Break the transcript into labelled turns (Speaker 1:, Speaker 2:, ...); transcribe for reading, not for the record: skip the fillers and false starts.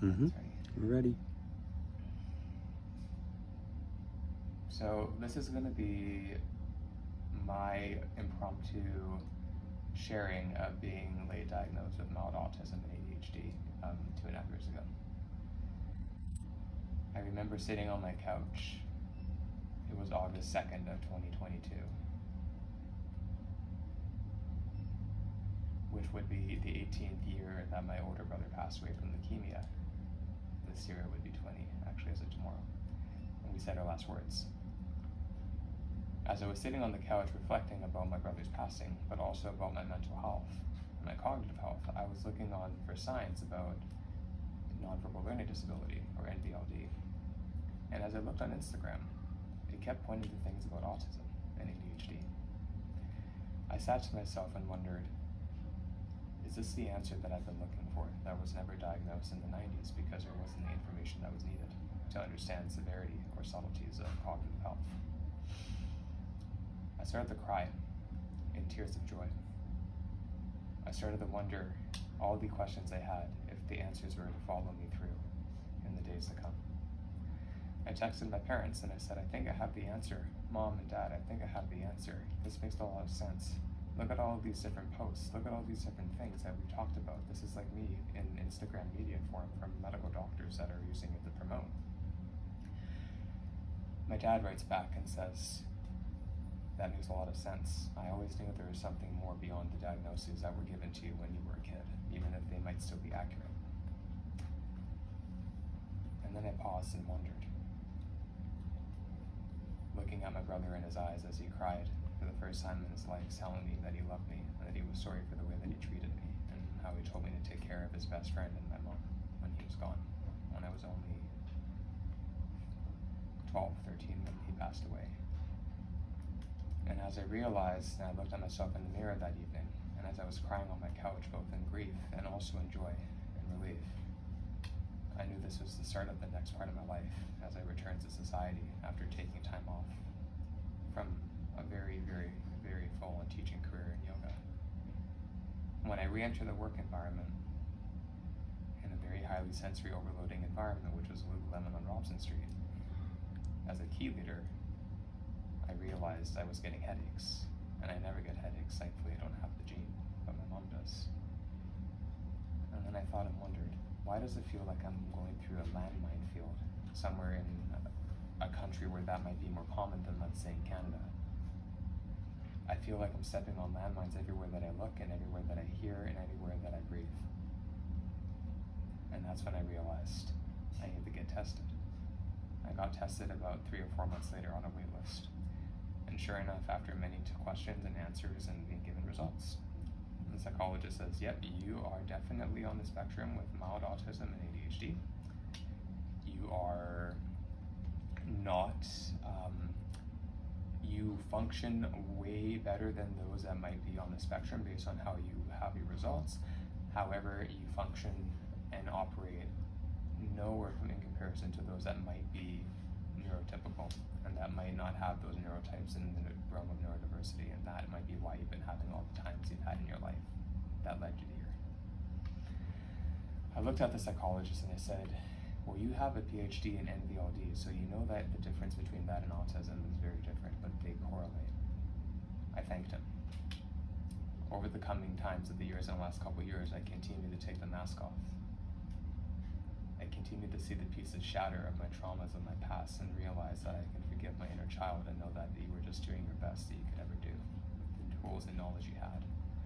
Speaker 1: Mm-hmm.
Speaker 2: Ready.
Speaker 1: We're ready.
Speaker 2: So this is going to be my impromptu sharing of being late diagnosed with mild autism and ADHD 2.5 years ago. I remember sitting on my couch. It was August 2nd of 2022, which would be the 18th year that my older brother passed away from leukemia. This year it would be 20, actually, as of tomorrow. And we said our last words. As I was sitting on the couch reflecting about my brother's passing, but also about my mental health and my cognitive health, I was looking on for signs about nonverbal learning disability, or NVLD. And as I looked on Instagram, it kept pointing to things about autism and ADHD. I sat to myself and wondered, is this the answer that I've been looking for that was never diagnosed in the 90s because there wasn't the information that was needed to understand severity or subtleties of cognitive health? I started to cry in tears of joy. I started to wonder all the questions I had if the answers were to follow me through in the days to come. I texted my parents and I said, I think I have the answer. Mom and Dad, I think I have the answer. This makes a lot of sense. Look at all of these different posts. Look at all these different things that we talked about. This is like me in Instagram media form from medical doctors that are using it to promote. My dad writes back and says, that makes a lot of sense. I always knew there was something more beyond the diagnoses that were given to you when you were a kid, even if they might still be accurate. And then I paused and wondered, looking at my brother in his eyes as he cried for the first time in his life, telling me that he loved me and that he was sorry for the way that he treated me, and how he told me to take care of his best friend and my mom when he was gone, when I was only 12, 13 when he passed away. And as I realized, and I looked at myself in the mirror that evening, and as I was crying on my couch, both in grief and also in joy and relief, I knew this was the start of the next part of my life as I returned to society after taking time off from a very, very, very full and teaching career in yoga. When I re-entered the work environment in a very highly sensory overloading environment, which was Lululemon on Robson Street, as a key leader, I realized I was getting headaches, and I never get headaches. Thankfully, I don't have the gene, but my mom does. And then I thought and wondered, why does it feel like I'm going through a landmine field somewhere in a country where that might be more common than, let's say, in Canada? I feel like I'm stepping on landmines everywhere that I look and everywhere that I hear and everywhere that I breathe. And that's when I realized I need to get tested. I got tested about 3 or 4 months later on a wait list. And sure enough, after many questions and answers and being given results, the psychologist says, yep, you are definitely on the spectrum with mild autism and ADHD. You are not, you function way better than those that might be on the spectrum based on how you have your results. However, you function and operate nowhere in comparison to those that might be neurotypical and that might not have those neurotypes in the realm of neurodiversity, and that might be why you've been having all the times you've had in your life that led you to here. I looked at the psychologist and I said, well, you have a PhD in NVLD, so you know that the difference between that and autism is very different, but they correlate. I thanked him. Over the coming times of the years, in the last couple of years, I continued to take the mask off. I continued to see the pieces shatter of my traumas of my past and realize that I can forgive my inner child and know that you were just doing your best that you could ever do with the tools and knowledge you had.